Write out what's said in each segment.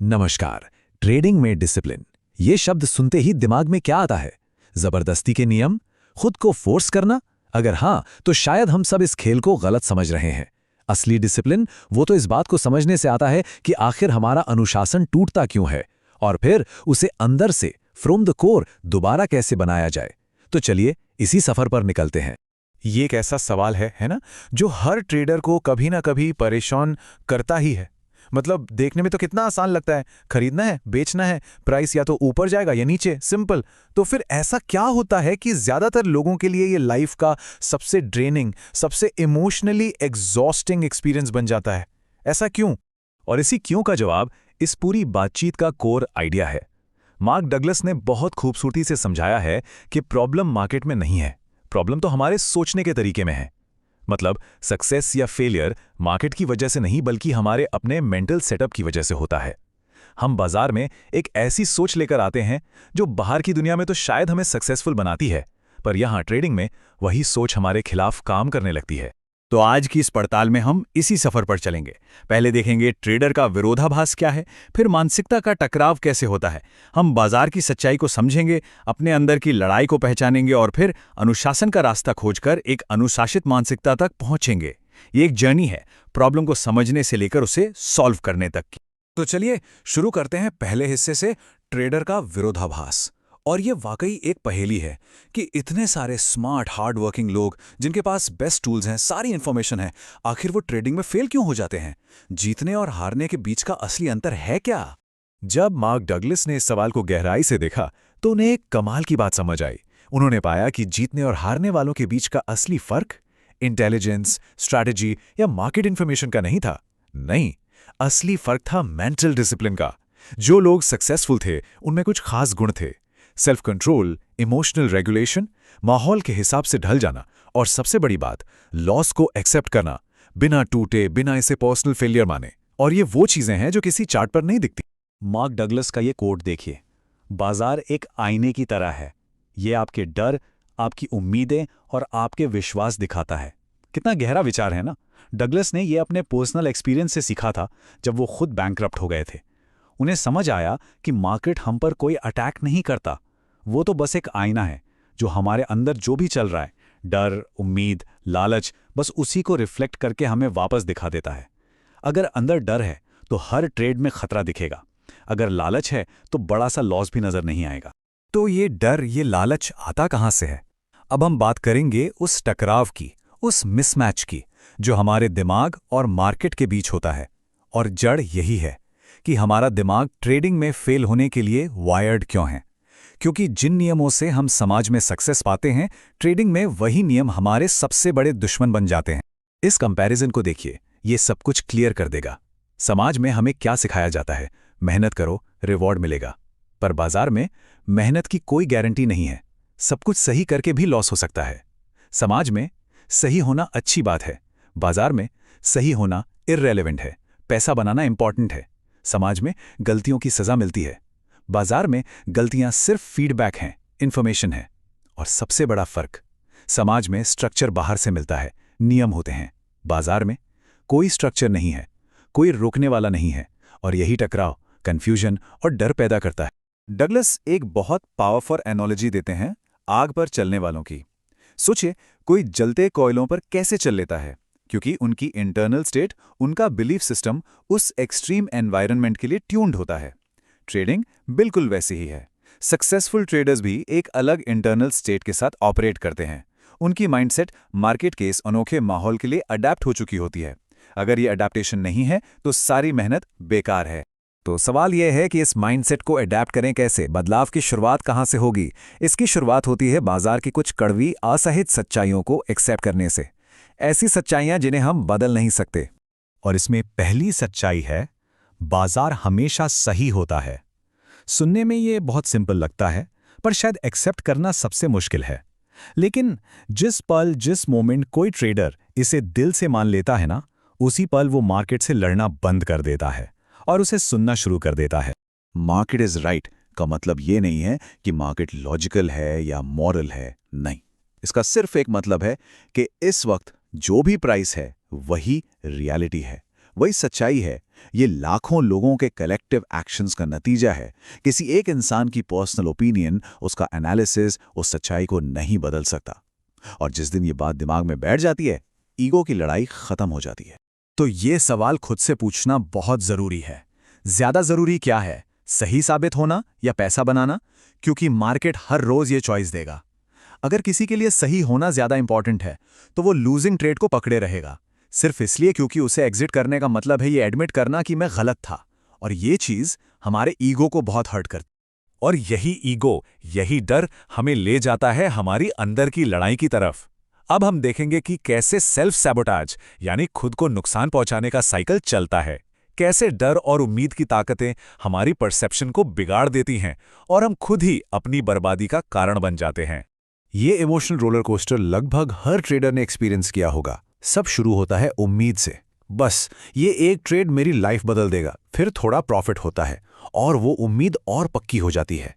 नमस्कार। ट्रेडिंग में डिसिप्लिन ये शब्द सुनते ही दिमाग में क्या आता है? जबरदस्ती के नियम, खुद को फोर्स करना? अगर हाँ, तो शायद हम सब इस खेल को गलत समझ रहे हैं। असली डिसिप्लिन वो तो इस बात को समझने से आता है कि आखिर हमारा अनुशासन टूटता क्यों है और फिर उसे अंदर से फ्रॉम द कोर दोबारा कैसे बनाया जाए। तो चलिए इसी सफर पर निकलते हैं। ये एक ऐसा सवाल है ना, जो हर ट्रेडर को कभी ना कभी परेशान करता ही है। मतलब देखने में तो कितना आसान लगता है, खरीदना है, बेचना है, प्राइस या तो ऊपर जाएगा या नीचे, सिंपल। तो फिर ऐसा क्या होता है कि ज्यादातर लोगों के लिए ये लाइफ का सबसे ड्रेनिंग, सबसे इमोशनली एग्जॉस्टिंग एक्सपीरियंस बन जाता है? ऐसा क्यों? और इसी क्यों का जवाब इस पूरी बातचीत का कोर आइडिया है। मार्क डगलस ने बहुत खूबसूरती से समझाया है कि प्रॉब्लम मार्केट में नहीं है, प्रॉब्लम तो हमारे सोचने के तरीके में है। मतलब सक्सेस या फेलियर मार्केट की वजह से नहीं, बल्कि हमारे अपने मेंटल सेटअप की वजह से होता है। हम बाजार में एक ऐसी सोच लेकर आते हैं जो बाहर की दुनिया में तो शायद हमें सक्सेसफुल बनाती है, पर यहां ट्रेडिंग में वही सोच हमारे खिलाफ काम करने लगती है। तो आज की इस पड़ताल में हम इसी सफर पर चलेंगे। पहले देखेंगे ट्रेडर का विरोधाभास क्या है, फिर मानसिकता का टकराव कैसे होता है। हम बाजार की सच्चाई को समझेंगे, अपने अंदर की लड़ाई को पहचानेंगे और फिर अनुशासन का रास्ता खोजकर एक अनुशासित मानसिकता तक पहुंचेंगे। ये एक जर्नी है, प्रॉब्लम को समझने से लेकर उसे सॉल्व करने तक की। तो चलिए शुरू करते हैं पहले हिस्से से, ट्रेडर का विरोधाभास। और ये वाकई एक पहेली है कि इतने सारे स्मार्ट हार्ड वर्किंग लोग जिनके पास बेस्ट टूल्स हैं, सारी इंफॉर्मेशन है, आखिर वो ट्रेडिंग में फेल क्यों हो जाते हैं? जीतने और हारने के बीच का असली अंतर है क्या? जब मार्क डगलस ने इस सवाल को गहराई से देखा तो उन्हें एक कमाल की बात समझ आई। उन्होंने पाया कि जीतने और हारने वालों के बीच का असली फर्क इंटेलिजेंस, स्ट्रैटेजी या मार्केट इंफॉर्मेशन का नहीं था। नहीं, असली फर्क था मेंटल डिसिप्लिन का। जो लोग सक्सेसफुल थे उनमें कुछ खास गुण थे: सेल्फ कंट्रोल, इमोशनल रेगुलेशन, माहौल के हिसाब से ढल जाना और सबसे बड़ी बात, लॉस को एक्सेप्ट करना, बिना टूटे, बिना इसे पर्सनल फेलियर माने। और ये वो चीजें हैं जो किसी चार्ट पर नहीं दिखती। मार्क डगलस का ये कोट देखिए, बाजार एक आईने की तरह है। ये आपके डर, आपकी उम्मीदें और आपके विश्वास दिखाता है। कितना गहरा विचार है ना। डगलस ने ये अपने पर्सनल एक्सपीरियंस से सीखा था जब वो खुद बैंकरप्ट हो गए थे। उन्हें समझ आया कि मार्केट हम पर कोई अटैक नहीं करता, वो तो बस एक आईना है जो हमारे अंदर जो भी चल रहा है, डर, उम्मीद, लालच, बस उसी को रिफ्लेक्ट करके हमें वापस दिखा देता है। अगर अंदर डर है तो हर ट्रेड में खतरा दिखेगा, अगर लालच है तो बड़ा सा लॉस भी नजर नहीं आएगा। तो ये डर, ये लालच आता कहां से है? अब हम बात करेंगे उस टकराव की, उस मिसमैच की जो हमारे दिमाग और मार्केट के बीच होता है। और जड़ यही है कि हमारा दिमाग ट्रेडिंग में फेल होने के लिए वायर्ड क्यों है। क्योंकि जिन नियमों से हम समाज में सक्सेस पाते हैं, ट्रेडिंग में वही नियम हमारे सबसे बड़े दुश्मन बन जाते हैं। इस कंपैरिजन को देखिए, ये सब कुछ क्लियर कर देगा। समाज में हमें क्या सिखाया जाता है? मेहनत करो, रिवॉर्ड मिलेगा। पर बाजार में मेहनत की कोई गारंटी नहीं है, सब कुछ सही करके भी लॉस हो सकता है। समाज में सही होना अच्छी बात है, बाजार में सही होना इर्रेलेवेंट है। पैसा बनाना इंपॉर्टेंट है, समाज में गलतियों की सजा मिलती है। बाजार में गलतियां सिर्फ फीडबैक हैं, इंफॉर्मेशन है। और सबसे बड़ा फर्क, समाज में स्ट्रक्चर बाहर से मिलता है, नियम होते हैं। बाजार में कोई स्ट्रक्चर नहीं है, कोई रोकने वाला नहीं है, और यही टकराव कंफ्यूजन और डर पैदा करता है। डगलस एक बहुत पावरफुल एनालॉजी देते हैं आग पर चलने वालों की। सोचिए, कोई जलते कोयलों पर कैसे चल लेता है, क्योंकि उनकी इंटरनल स्टेट, उनका बिलीफ सिस्टम उस एक्सट्रीम एनवायरनमेंट के लिए ट्यून्ड होता है। ट्रेडिंग बिल्कुल वैसी ही है। सक्सेसफुल ट्रेडर्स भी एक अलग इंटरनल स्टेट के साथ ऑपरेट करते हैं। उनकी माइंडसेट मार्केट के इस अनोखे माहौल के लिए अडैप्ट हो चुकी होती है। अगर ये अडैप्टेशन नहीं है तो सारी मेहनत बेकार है। तो सवाल यह है कि इस माइंडसेट को अडैप्ट करें कैसे? बदलाव की शुरुआत कहां से होगी? इसकी शुरुआत होती है बाजार की कुछ कड़वी, असहित सच्चाइयों को एक्सेप्ट करने से। ऐसी सच्चाइयां जिन्हें हम बदल नहीं सकते। और इसमें पहली सच्चाई है, बाजार हमेशा सही होता है। सुनने में ये बहुत सिंपल लगता है, पर शायद एक्सेप्ट करना सबसे मुश्किल है। लेकिन जिस पल, जिस मोमेंट कोई ट्रेडर इसे दिल से मान लेता है ना, उसी पल वो मार्केट से लड़ना बंद कर देता है और उसे सुनना शुरू कर देता है। मार्केट इज राइट का मतलब ये नहीं है कि मार्केट लॉजिकल है या मॉरल है, नहीं। इसका सिर्फ एक मतलब है कि इस वक्त जो भी प्राइस है वही रियलिटी है, वही सच्चाई है, ये लाखों लोगों के कलेक्टिव एक्शंस का नतीजा है। किसी एक इंसान की पर्सनल ओपिनियन, उसका एनालिसिस उस सच्चाई को नहीं बदल सकता। और जिस दिन ये बात दिमाग में बैठ जाती है, ईगो की लड़ाई खत्म हो जाती है। तो ये सवाल खुद से पूछना बहुत जरूरी है। ज्यादा जरूरी क्या है, सही साबित होना या पैसा बनाना? क्योंकि मार्केट हर रोज ये चॉइस देगा। अगर किसी के लिए सही होना ज्यादा इंपॉर्टेंट है तो वो लूजिंग ट्रेड को पकड़े रहेगा, सिर्फ इसलिए क्योंकि उसे एग्जिट करने का मतलब है ये एडमिट करना कि मैं गलत था। और ये चीज हमारे ईगो को बहुत हर्ट करती है। और यही ईगो, यही डर हमें ले जाता है हमारी अंदर की लड़ाई की तरफ। अब हम देखेंगे कि कैसे सेल्फ सैबोटाज यानी खुद को नुकसान पहुंचाने का साइकिल चलता है। कैसे डर और उम्मीद की ताकतें हमारी परसेप्शन को बिगाड़ देती हैं और हम खुद ही अपनी बर्बादी का कारण बन जाते हैं। ये इमोशनल रोलर कोस्टर लगभग हर ट्रेडर ने एक्सपीरियंस किया होगा। सब शुरू होता है उम्मीद से, बस ये एक ट्रेड मेरी लाइफ बदल देगा। फिर थोड़ा प्रॉफिट होता है और वो उम्मीद और पक्की हो जाती है।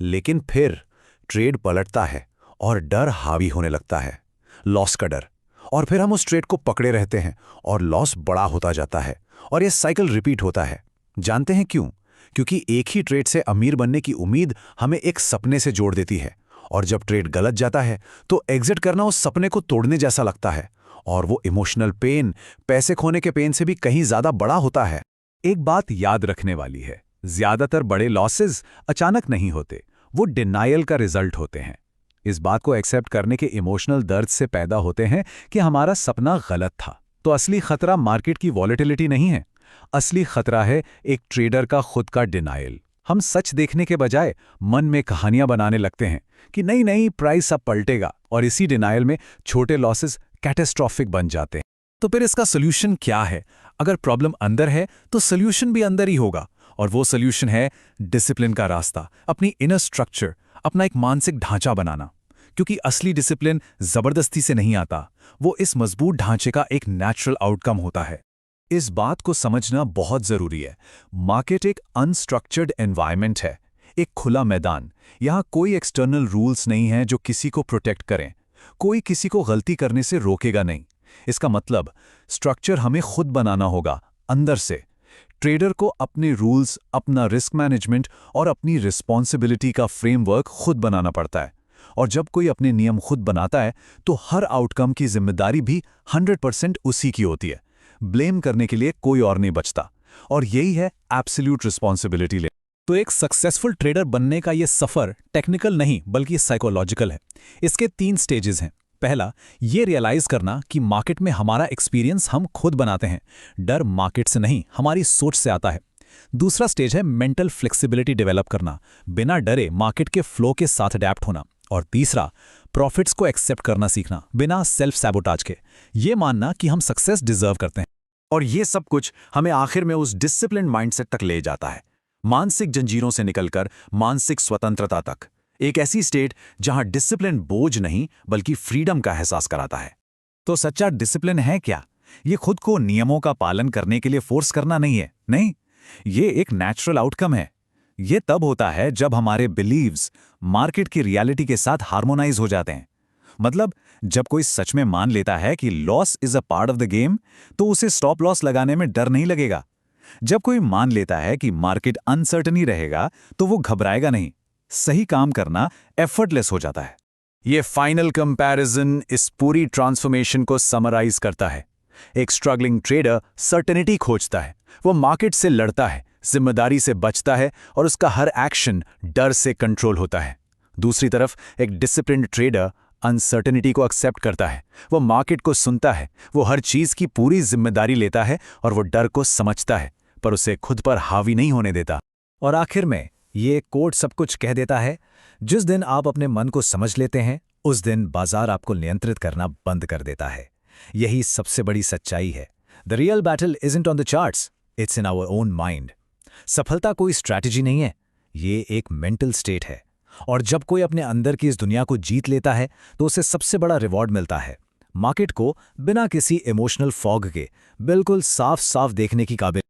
लेकिन फिर ट्रेड पलटता है और डर हावी होने लगता है, लॉस का डर। और फिर हम उस ट्रेड को पकड़े रहते हैं और लॉस बड़ा होता जाता है और ये साइकिल रिपीट होता है। जानते हैं क्यों? क्योंकि एक ही ट्रेड से अमीर बनने की उम्मीद हमें एक सपने से जोड़ देती है, और जब ट्रेड गलत जाता है तो एग्जिट करना उस सपने को तोड़ने जैसा लगता है। और वो इमोशनल पेन पैसे खोने के पेन से भी कहीं ज्यादा बड़ा होता है। एक बात याद रखने वाली है, ज्यादातर बड़े लॉसेस अचानक नहीं होते, वो डिनायल का रिजल्ट होते हैं। इस बात को एक्सेप्ट करने के इमोशनल दर्द से पैदा होते हैं कि हमारा सपना गलत था। तो असली खतरा मार्केट की वॉलेटिलिटी नहीं है, असली खतरा है एक ट्रेडर का खुद का डिनायल। हम सच देखने के बजाय मन में कहानियां बनाने लगते हैं कि नहीं नहीं प्राइस अब पलटेगा, और इसी डिनायल में छोटे लॉसेस कैटेस्ट्रॉफिक बन जाते हैं। तो फिर इसका सोल्यूशन क्या है? अगर प्रॉब्लम अंदर है तो सोल्यूशन भी अंदर ही होगा, और वो सोल्यूशन है डिसिप्लिन का रास्ता, अपनी इनर स्ट्रक्चर, अपना एक मानसिक ढांचा बनाना। क्योंकि असली डिसिप्लिन जबरदस्ती से नहीं आता, वो इस मजबूत ढांचे का एक नेचुरल आउटकम होता है। इस बात को समझना बहुत जरूरी है। मार्केट एक अनस्ट्रक्चर्ड एनवायरनमेंट है, एक खुला मैदान। यहाँ कोई एक्सटर्नल रूल्स नहीं है जो किसी को प्रोटेक्ट करें, कोई किसी को गलती करने से रोकेगा नहीं। इसका मतलब स्ट्रक्चर हमें खुद बनाना होगा, अंदर से। ट्रेडर को अपने रूल्स, अपना रिस्क मैनेजमेंट और अपनी रिस्पॉन्सिबिलिटी का फ्रेमवर्क खुद बनाना पड़ता है। और जब कोई अपने नियम खुद बनाता है तो हर आउटकम की जिम्मेदारी भी 100% उसी की होती है। ब्लेम करने के लिए कोई और नहीं बचता, और यही है एब्सोल्यूट रिस्पॉन्सिबिलिटी ले। तो एक सक्सेसफुल ट्रेडर बनने का ये सफर टेक्निकल नहीं बल्कि साइकोलॉजिकल है। इसके 3 स्टेजेस हैं। पहला, ये रियलाइज करना कि मार्केट में हमारा एक्सपीरियंस हम खुद बनाते हैं, डर मार्केट से नहीं हमारी सोच से आता है। दूसरा स्टेज है मेंटल फ्लेक्सिबिलिटी डेवलप करना, बिना डरे मार्केट के फ्लो के साथ अडैप्ट होना। और तीसरा, प्रॉफिट्स को एक्सेप्ट करना सीखना, बिना सेल्फ सैबोटाज के। ये मानना कि हम सक्सेस डिजर्व करते हैं। और ये सब कुछ हमें आखिर में उस डिसिप्लिन माइंडसेट तक ले जाता है, मानसिक जंजीरों से निकलकर मानसिक स्वतंत्रता तक। एक ऐसी स्टेट जहां डिसिप्लिन बोझ नहीं बल्कि फ्रीडम का एहसास कराता है। तो सच्चा डिसिप्लिन है क्या? ये खुद को नियमों का पालन करने के लिए फोर्स करना नहीं है, नहीं, ये एक नेचुरल आउटकम है। ये तब होता है जब हमारे बिलीव्स मार्केट की रियलिटी के साथ हार्मोनाइज हो जाते हैं। मतलब जब कोई सच में मान लेता है कि loss is a part of the game, तो उसे स्टॉप लॉस लगाने में डर नहीं लगेगा। जब कोई मान लेता है कि मार्केट अनसर्टन ही रहेगा, तो वो घबराएगा नहीं। सही काम करना एफर्टलेस हो जाता है। ये फाइनल कंपैरिजन इस पूरी ट्रांसफॉर्मेशन को समराइज करता है। एक स्ट्रगलिंग ट्रेडर सर्टेनिटी खोजता है, वो मार्केट से लड़ता है, जिम्मेदारी से बचता है और उसका हर एक्शन डर से कंट्रोल होता है। दूसरी तरफ एक डिसिप्लिन्ड ट्रेडर अनसर्टेनिटी को एक्सेप्ट करता है, वो मार्केट को सुनता है, वो हर चीज की पूरी जिम्मेदारी लेता है और वो डर को समझता है पर उसे खुद पर हावी नहीं होने देता। और आखिर में ये कोट सब कुछ कह देता है, जिस दिन आप अपने मन को समझ लेते हैं उस दिन बाजार आपको नियंत्रित करना बंद कर देता है। यही सबसे बड़ी सच्चाई है। The real battle isn't on the charts, it's in our own mind. सफलता कोई स्ट्रैटेजी नहीं है, ये एक मेंटल स्टेट है। और जब कोई अपने अंदर की इस दुनिया को जीत लेता है तो उसे सबसे बड़ा रिवॉर्ड मिलता है, मार्केट को बिना किसी इमोशनल फॉग के बिल्कुल साफ साफ देखने की काबिल।